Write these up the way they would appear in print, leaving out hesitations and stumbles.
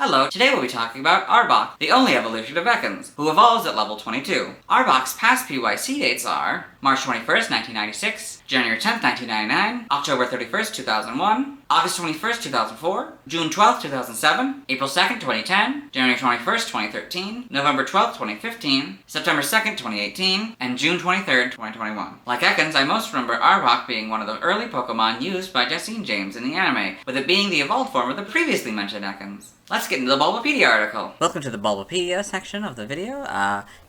Hello, today we'll be talking about Arbok, the only evolution of Ekans, who evolves at level 22. Arbok's past PYC dates are March 21st, 1996, January 10th, 1999, October 31st, 2001, August 21st, 2004, June 12th, 2007, April 2nd, 2010, January 21st, 2013, November 12th, 2015, September 2nd, 2018, and June 23rd, 2021. Like Ekans, I most remember Arbok being one of the early Pokemon used by Jesse and James in the anime, with it being the evolved form of the previously mentioned Ekans. Let's get into the Bulbapedia article. Welcome to the Bulbapedia section of the video.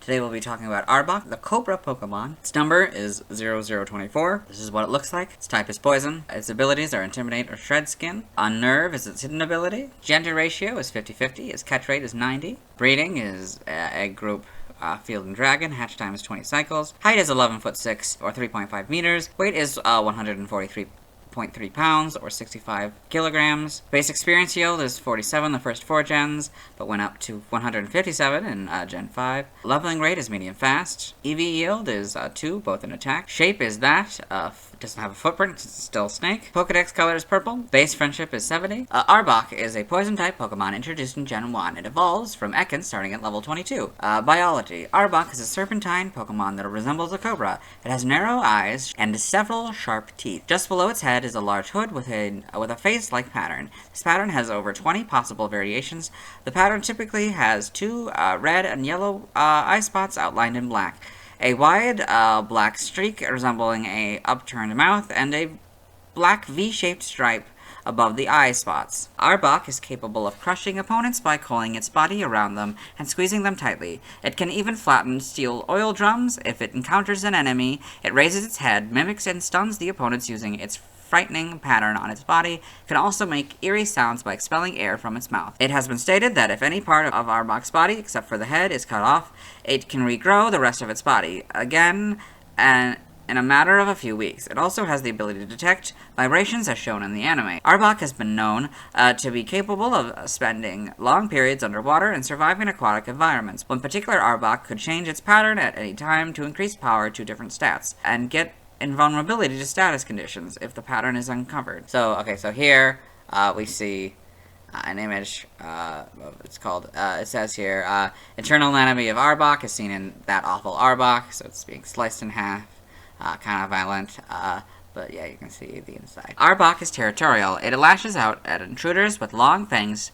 Today we'll be talking about Arbok, the Cobra Pokemon. Its number is 0024. This is what it looks like. Its type is Poison. Its abilities are Intimidate or Shred Skin. Unnerve is its hidden ability. Gender ratio is 50-50. Its catch rate is 90. Breeding is Egg Group Field and Dragon. Hatch time is 20 cycles. Height is 11'6" or 3.5 meters. Weight is 143.3 pounds or 65 kilograms. Base experience yield is 47 the first 4 gens, but went up to 157 in Gen 5. Leveling rate is medium fast. EV yield is 2, both in attack. Shape is that, doesn't have a footprint, it's still snake. Pokedex color is purple. Base friendship is 70. Arbok is a poison type Pokemon introduced in Gen 1. It evolves from Ekans starting at level 22. Biology. Arbok is a serpentine Pokemon that resembles a cobra. It has narrow eyes and several sharp teeth. Just below its head is a large hood with a face-like pattern. This pattern has over 20 possible variations. The pattern typically has 2 red and yellow eye spots outlined in black, a wide black streak resembling a upturned mouth, and a black V-shaped stripe above the eye spots. Arbok is capable of crushing opponents by coiling its body around them and squeezing them tightly. It can even flatten steel oil drums. If it encounters an enemy, it raises its head, mimics and stuns the opponents using its frightening pattern on its body. It can also make eerie sounds by expelling air from its mouth. It has been stated that if any part of Arbok's body, except for the head, is cut off, it can regrow the rest of its body again and in a matter of a few weeks. It also has the ability to detect vibrations as shown in the anime. Arbok has been known to be capable of spending long periods underwater and surviving in aquatic environments. One particular Arbok could change its pattern at any time to increase power to different stats and get invulnerability to status conditions if the pattern is uncovered. So here we see an image. It's called, it says here, internal anatomy of Arbok is seen in That Awful Arbok, so it's being sliced in half. Kind of violent, but yeah, you can see the inside. Arbok is territorial. It lashes out at intruders with long fangs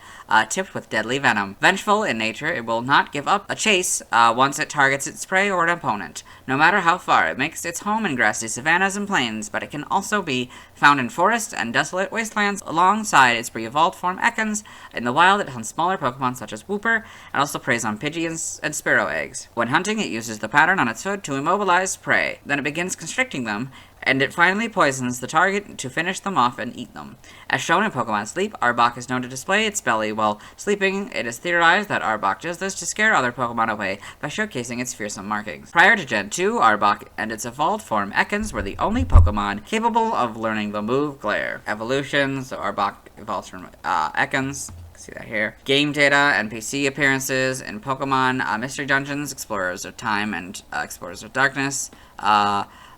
tipped with deadly venom. Vengeful in nature, it will not give up a chase once it targets its prey or an opponent, no matter how far. It makes its home in grassy savannas and plains, but it can also be found in forests and desolate wastelands alongside its pre-evolved form Ekans. In the wild, it hunts smaller Pokemon such as Wooper, and also preys on pigeons and sparrow eggs. When hunting, it uses the pattern on its hood to immobilize prey. Then it begins constricting them, and it finally poisons the target to finish them off and eat them. As shown in Pokemon Sleep, Arbok is known to display its belly while sleeping. It is theorized that Arbok does this to scare other Pokemon away by showcasing its fearsome markings. Prior to Gen 2, Arbok and its evolved form Ekans were the only Pokemon capable of learning the move Glare. Evolution, so Arbok evolves from Ekans. See that here. Game data and PC appearances in Pokemon Mystery Dungeons, Explorers of Time, and Explorers of Darkness.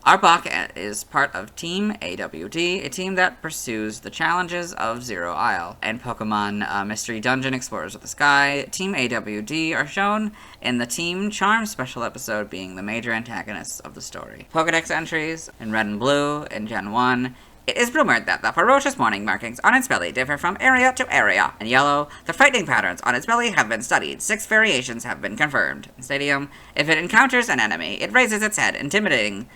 Arbok is part of Team AWD, a team that pursues the challenges of Zero Isle. And Pokemon Mystery Dungeon Explorers of the Sky, Team AWD are shown in the Team Charm special episode, being the major antagonists of the story. Pokedex entries in Red and Blue in Gen 1. It is rumored that the ferocious warning markings on its belly differ from area to area. In Yellow, the frightening patterns on its belly have been studied. 6 variations have been confirmed. In Stadium, if it encounters an enemy, it raises its head, intimidating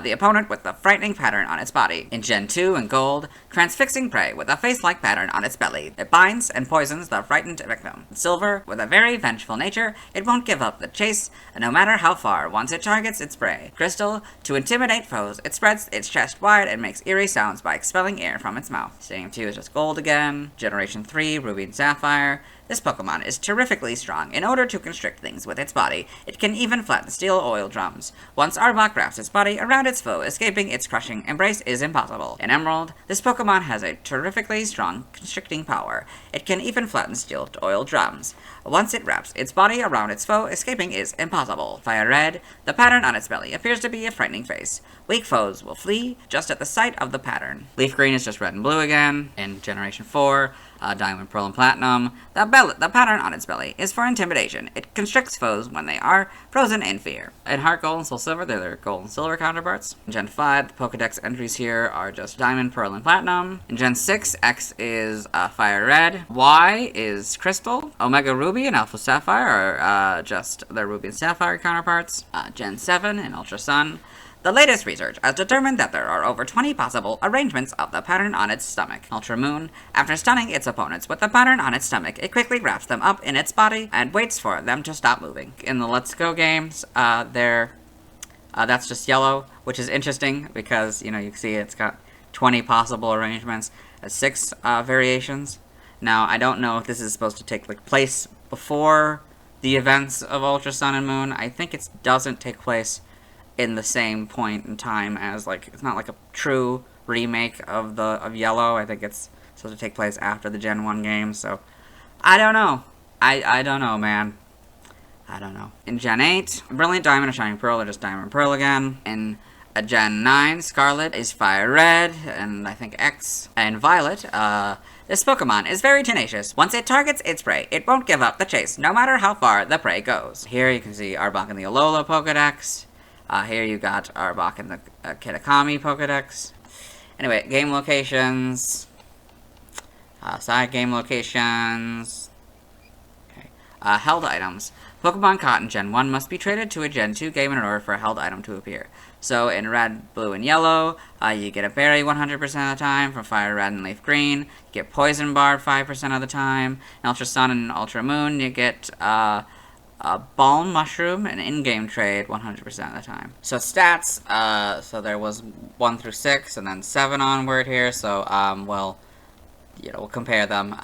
the opponent with the frightening pattern on its body. In Gen 2 and Gold, transfixing prey with a face-like pattern on its belly. It binds and poisons the frightened victim. In Silver, with a very vengeful nature, it won't give up the chase, no matter how far, once it targets its prey. Crystal, to intimidate foes, it spreads its chest wide and makes eerie sounds by expelling air from its mouth. Stadium 2 is just Gold again. Generation 3, Ruby and Sapphire. This Pokemon is terrifically strong. In order to constrict things with its body, it can even flatten steel oil drums. Once Arbok wraps its body around its foe, escaping its crushing embrace is impossible. In Emerald, this Pokemon has a terrifically strong constricting power. It can even flatten steel oil drums. Once it wraps its body around its foe, escaping is impossible. Fire Red, the pattern on its belly appears to be a frightening face. Weak foes will flee just at the sight of the pattern. Leaf Green is just Red and Blue again. In Generation 4, Diamond, Pearl, and Platinum. The pattern on its belly is for intimidation. It constricts foes when they are frozen in fear. In Heart Gold and Soul Silver, they're their Gold and Silver counterparts. In Gen 5, the Pokedex entries here are just Diamond, Pearl, and Platinum. In Gen 6, X is Fire Red. Y is Crystal. Omega Ruby and Alpha Sapphire are just their Ruby and Sapphire counterparts. Gen 7 in Ultra Sun. The latest research has determined that there are over 20 possible arrangements of the pattern on its stomach. Ultra Moon, after stunning its opponents with the pattern on its stomach, it quickly wraps them up in its body and waits for them to stop moving. In the Let's Go games, that's just yellow, which is interesting because, you can see it's got 20 possible arrangements, 6 variations. Now, I don't know if this is supposed to take place before the events of Ultra Sun and Moon. I think it doesn't take place in the same point in time as, it's not like a true remake of Yellow. I think it's supposed to take place after the Gen 1 game, so I don't know. I don't know, man. I don't know. In Gen 8, Brilliant Diamond and Shining Pearl are just Diamond and Pearl again. In Gen 9, Scarlet is Fire Red, and I think X. And Violet, this Pokemon is very tenacious. Once it targets its prey, it won't give up the chase, no matter how far the prey goes. Here you can see Arbok in the Alola Pokedex. Here you got Arbok in the Kitakami Pokedex. Anyway, game locations. Side game locations. Okay. Held items. Pokemon caught in Gen 1 must be traded to a Gen 2 game in order for a held item to appear. So in Red, Blue, and Yellow, you get a Berry 100% of the time from Fire Red and Leaf Green. You get Poison Barb 5% of the time. In Ultra Sun and Ultra Moon, you get Balm Mushroom, an in-game trade 100% of the time. So stats, so there was 1 through 6, and then 7 onward here, so, we'll compare them.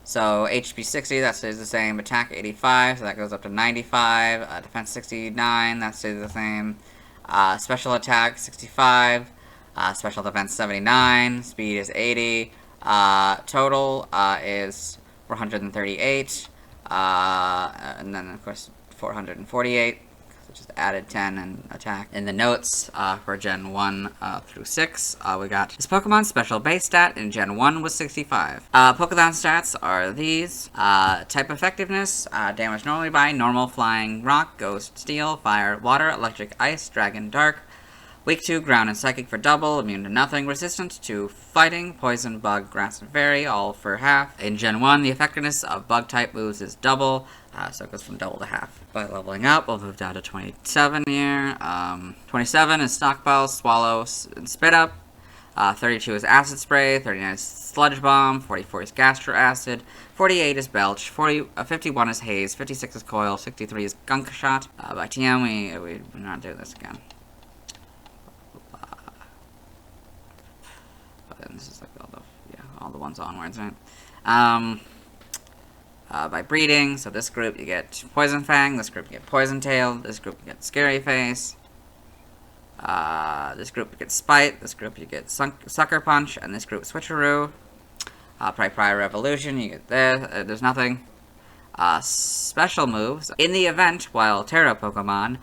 So HP 60, that stays the same. Attack 85, so that goes up to 95. Defense 69, that stays the same. Special attack 65. Special defense 79. Speed is 80. Total is 438. And then, of course, 448. So just added 10 and attack. In the notes for Gen 1 through 6, we got this Pokemon special base stat in Gen 1 was 65. Pokemon stats are these. Type effectiveness, damage normally by normal, flying, rock, ghost, steel, fire, water, electric, ice, dragon, dark. Weak to ground and psychic for double, immune to nothing, resistant to fighting, poison, bug, grass, and fairy, all for half. In Gen 1, the effectiveness of bug-type moves is double, so it goes from double to half. By leveling up, we'll move down to 27 here. 27 is Stockpile, Swallow, and Spit Up. 32 is Acid Spray, 39 is Sludge Bomb, 44 is Gastro Acid, 48 is Belch, 51 is Haze, 56 is Coil, 63 is Gunk Shot. By TM, we're not doing this again. And this is like all the ones onwards, right? By breeding, so this group you get Poison Fang, this group you get Poison Tail, this group you get Scary Face, this group you get Spite, this group you get Sucker Punch, and this group Switcheroo. Prior Revolution, you get this, there's nothing. Special moves. In the event, while Terra Pokemon,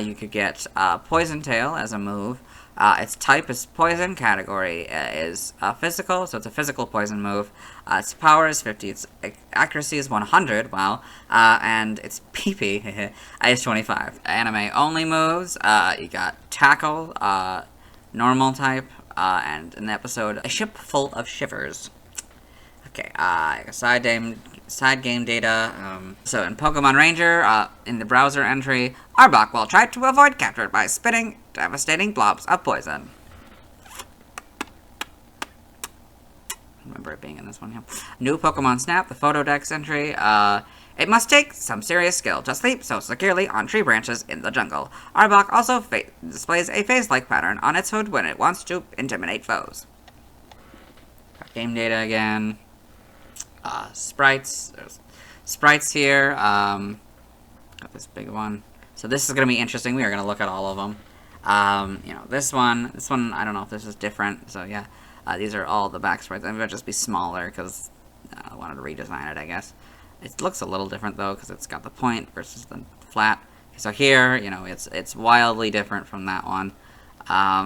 you could get Poison Tail as a move. Its type is poison, category is physical, so it's a physical poison move. Its power is 50, its accuracy is 100, wow, and its PP is 25. Anime only moves, you got Tackle, normal type, and in the episode, A Ship Full of Shivers. Okay, side game data. So in Pokemon Ranger, in the browser entry, Arbok will try to avoid capture by spitting devastating blobs of poison. Remember it being in this one, yeah. New Pokemon Snap, the Photodex entry. It must take some serious skill to sleep so securely on tree branches in the jungle. Arbok also displays a phase-like pattern on its hood when it wants to intimidate foes. Got game data again. Sprites. There's sprites here. Got this big one. So this is going to be interesting. We are going to look at all of them. This one, I don't know if this is different. So yeah, these are all the back sprites. I'm going to just be smaller because I wanted to redesign it, I guess. It looks a little different though because it's got the point versus the flat. So here, it's wildly different from that one.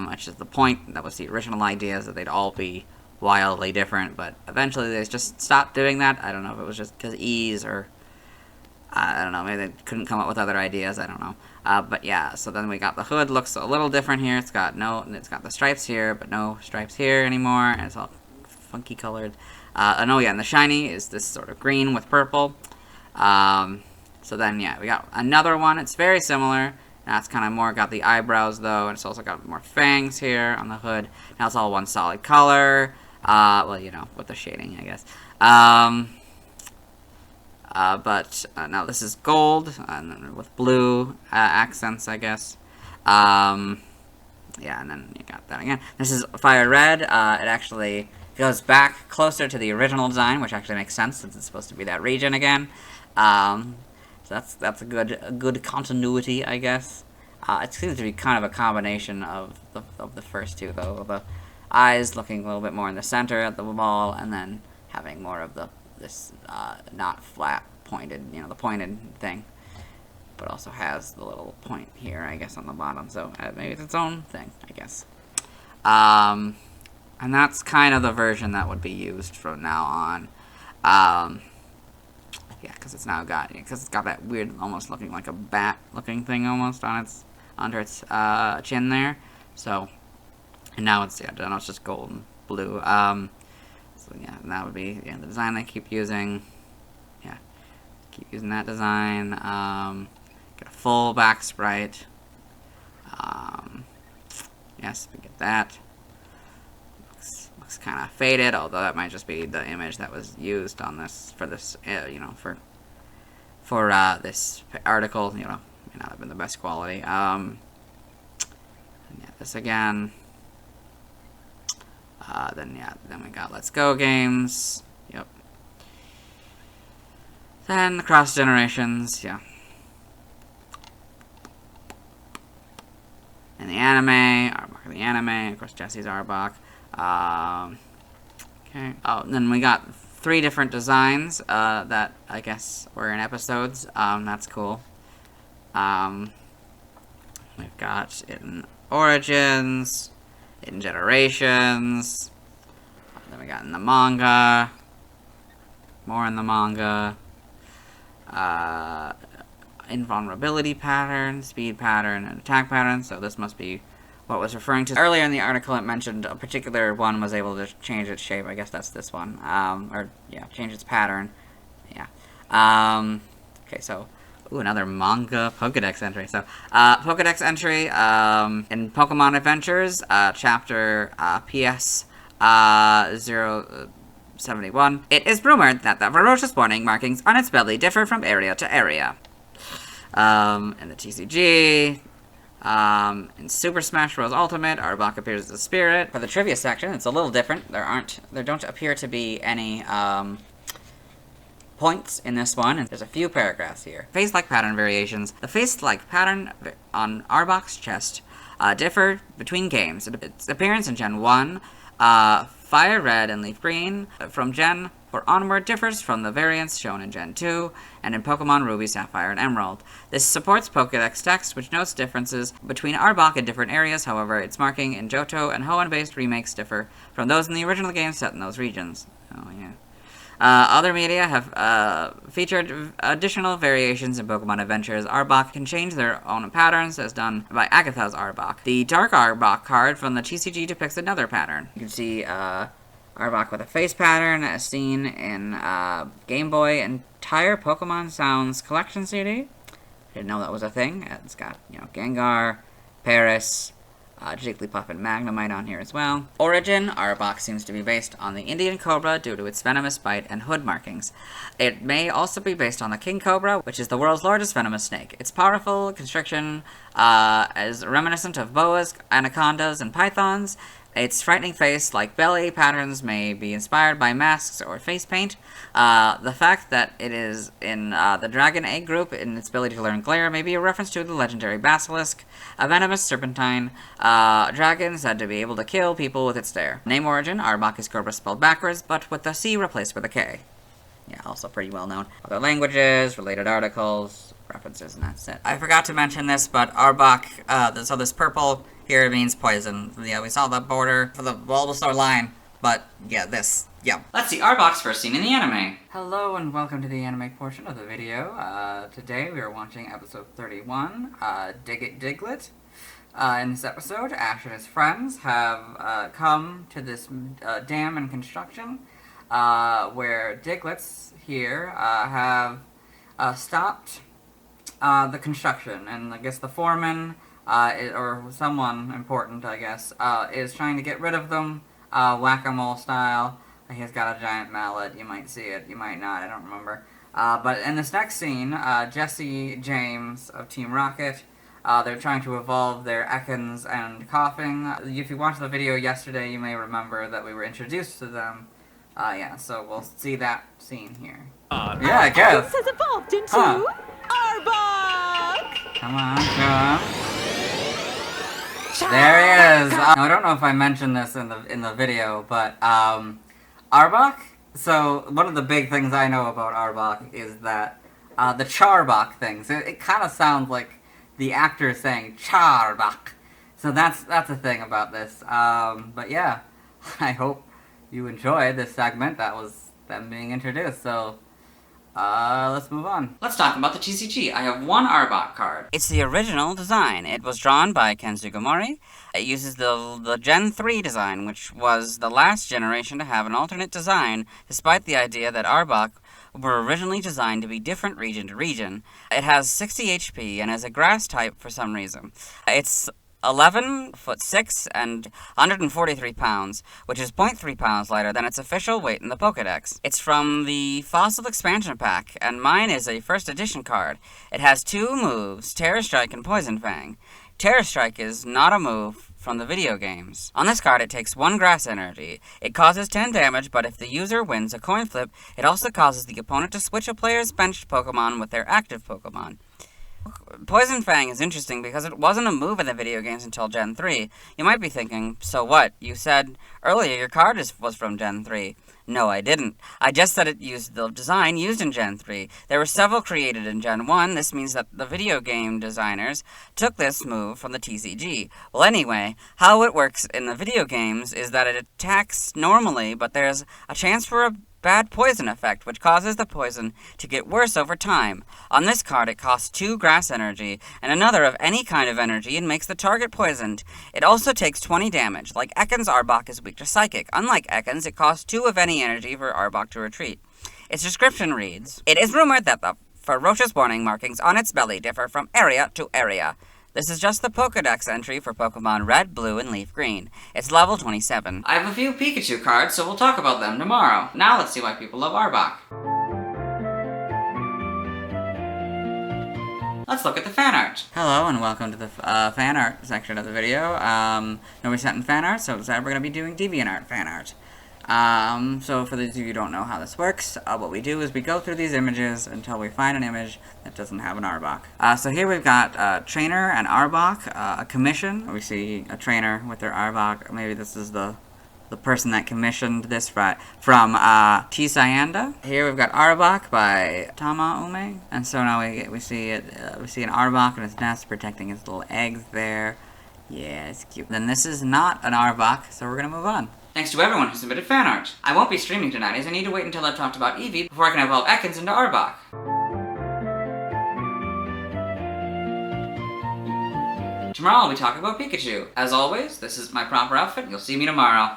Which is the point. That was the original idea, is that they'd all be wildly different, but eventually they just stopped doing that. I don't know if it was just because ease or I don't know, maybe they couldn't come up with other ideas, I don't know. But yeah, so then we got the hood, looks a little different here. It's got the stripes here, but no stripes here anymore, and it's all funky colored. And oh yeah, and the shiny is this sort of green with purple. So then yeah, we got another one. It's very similar. Now it's kind of more got the eyebrows though, and it's also got more fangs here on the hood. Now it's all one solid color. Well, you know, with the shading, I guess. But now this is gold and with blue accents, I guess. Yeah, and then you got that again. This is fire red. It actually goes back closer to the original design, which actually makes sense since it's supposed to be that region again. So that's a good continuity, I guess. It seems to be kind of a combination of the first two, though. The eyes looking a little bit more in the center at the ball, and then having more of this not flat pointed, you know, the pointed thing, but also has the little point here, I guess, on the bottom. So maybe it's its own thing, I guess. And that's kind of the version that would be used from now on. Yeah, because it's got that weird, almost looking like a bat-looking thing almost on under its chin there. So, and now it's just gold and blue. So yeah, that would be the design they keep using. Yeah, keep using that design. Get a full back sprite. Yes, we get that. Looks kind of faded, although that might just be the image that was used on this for this, you know, for this article. You know, may not have been the best quality. Yeah, this again. Then we got Let's Go games. Yep. Then the Cross Generations. Yeah. And the anime, Arbok the anime. Of course, Jesse's Arbok. Okay. Oh, and then we got 3 different designs that I guess were in episodes. That's cool. We've got it in Origins, in Generations. Then we got in the manga. More in the manga. Invulnerability pattern, speed pattern, and attack pattern. So this must be what was referring to. Earlier in the article it mentioned a particular one was able to change its shape. I guess that's this one. Or, yeah, change its pattern. Yeah. Okay, so, ooh, another manga Pokedex entry. So, Pokedex entry, in Pokemon Adventures, chapter, PS, 071. It is rumored that the ferocious warning markings on its belly differ from area to area. In the TCG, in Super Smash Bros. Ultimate, Arbok appears as a spirit. For the trivia section, it's a little different. There don't appear to be any, points in this one, and there's a few paragraphs here. Face-like pattern variations. The face-like pattern on Arbok's chest, differ between games. Its appearance in Gen 1, Fire Red and Leaf Green, from Gen 4 onward differs from the variants shown in Gen 2, and in Pokemon Ruby, Sapphire, and Emerald. This supports Pokédex text, which notes differences between Arbok in different areas. However, its marking in Johto and Hoenn-based remakes differ from those in the original game set in those regions. Oh, yeah. Other media have featured additional variations in Pokemon Adventures. Arbok can change their own patterns, as done by Agatha's Arbok. The Dark Arbok card from the TCG depicts another pattern. You can see Arbok with a face pattern, as seen in Game Boy entire Pokemon Sounds collection CD. Didn't know that was a thing. It's got, you know, Gengar, Paris, Jigglypuff and Magnemite on here as well. Origin, Arbok seems to be based on the Indian Cobra due to its venomous bite and hood markings. It may also be based on the King Cobra, which is the world's largest venomous snake. Its powerful constriction is reminiscent of boas, anacondas, and pythons. Its frightening face-like belly patterns may be inspired by masks or face paint. The fact that it is in the Dragon Egg group in its ability to learn Glare may be a reference to the legendary Basilisk, a venomous serpentine dragon said to be able to kill people with its stare. Name origin, Arbok is Cobra spelled backwards, but with the C replaced with a K. Yeah, also pretty well known. Other languages, related articles, references, and that's it. I forgot to mention this, but Arbok, so this purple here means poison. Yeah, we saw the border for the Bulbasaur line But, yeah, this. Yeah. Let's see Arbok's first scene in the anime. Hello and welcome to the anime portion of the video. Today we are watching episode 31, Dig It Diglett. In this episode, Ash and his friends have come to this dam in construction, where Digletts here have stopped the construction, and I guess the foreman, or someone important, I guess, is trying to get rid of them, whack-a-mole style. He's got a giant mallet. You might see it, you might not, I don't remember. But in this next scene, Jesse James of Team Rocket, they're trying to evolve their Ekans and Coughing. If you watched the video yesterday, you may remember that we were introduced to them. Yeah, so we'll see that scene here. Yeah, I guess. Has evolved into Arbok! Come on, come. There he is! Now, I don't know if I mentioned this in the video, but, Arbok? So, one of the big things I know about Arbok is that, the Charbok things. It kind of sounds like the actor saying Charbok. So that's the thing about this. But yeah, I hope you enjoyed this segment. That was them being introduced, so let's move on. Let's talk about the TCG. I have one Arbok card. It's the original design. It was drawn by Ken Sugimori. It uses the Gen 3 design, which was the last generation to have an alternate design, despite the idea that Arbok were originally designed to be different region to region. It has 60 HP and is a grass type for some reason. It's 11'6" and 143 pounds, which is 0.3 pounds lighter than its official weight in the Pokédex. It's from the Fossil expansion pack, and mine is a first edition card. It has two moves, Terra Strike and Poison Fang. Terra Strike is not a move from the video games. On this card, it takes 1 grass energy. It causes 10 damage, but if the user wins a coin flip, it also causes the opponent to switch a player's benched Pokemon with their active Pokemon. Poison Fang is interesting because it wasn't a move in the video games until Gen 3. You might be thinking, so what? You said earlier your card was from Gen 3. No, I didn't. I just said it used the design used in Gen 3. There were several created in Gen 1. This means that the video game designers took this move from the TCG. Well, anyway, how it works in the video games is that it attacks normally, but there's a chance for a bad poison effect, which causes the poison to get worse over time. On this card, it costs 2 grass energy, and another of any kind of energy, and makes the target poisoned. It also takes 20 damage. Like Ekans, Arbok is weak to Psychic. Unlike Ekans, it costs 2 of any energy for Arbok to retreat. Its description reads, "It is rumored that the ferocious warning markings on its belly differ from area to area. This is just the Pokédex entry for Pokemon Red, Blue, and Leaf Green. It's level 27. I have a few Pikachu cards, so we'll talk about them tomorrow. Now let's see why people love Arbok. Let's look at the fan art. Hello, and welcome to the fan art section of the video. Nobody sent in fan art, so we're going to be doing DeviantArt fan art. So for those of you who don't know how this works, what we do is we go through these images until we find an image that doesn't have an Arbok. So here we've got Trainer and Arbok, a commission. We see a trainer with their Arbok. Maybe this is the person that commissioned this from T. Sayanda. Here we've got Arbok by Tama Ume. And so now we see it. We see an Arbok in its nest protecting its little eggs there. Yeah, it's cute. Then this is not an Arbok, so we're gonna move on. Thanks to everyone who submitted fan art. I won't be streaming tonight as I need to wait until I've talked about Eevee before I can evolve Ekans into Arbok. Tomorrow I'll be talking about Pikachu. As always, this is my proper outfit. You'll see me tomorrow.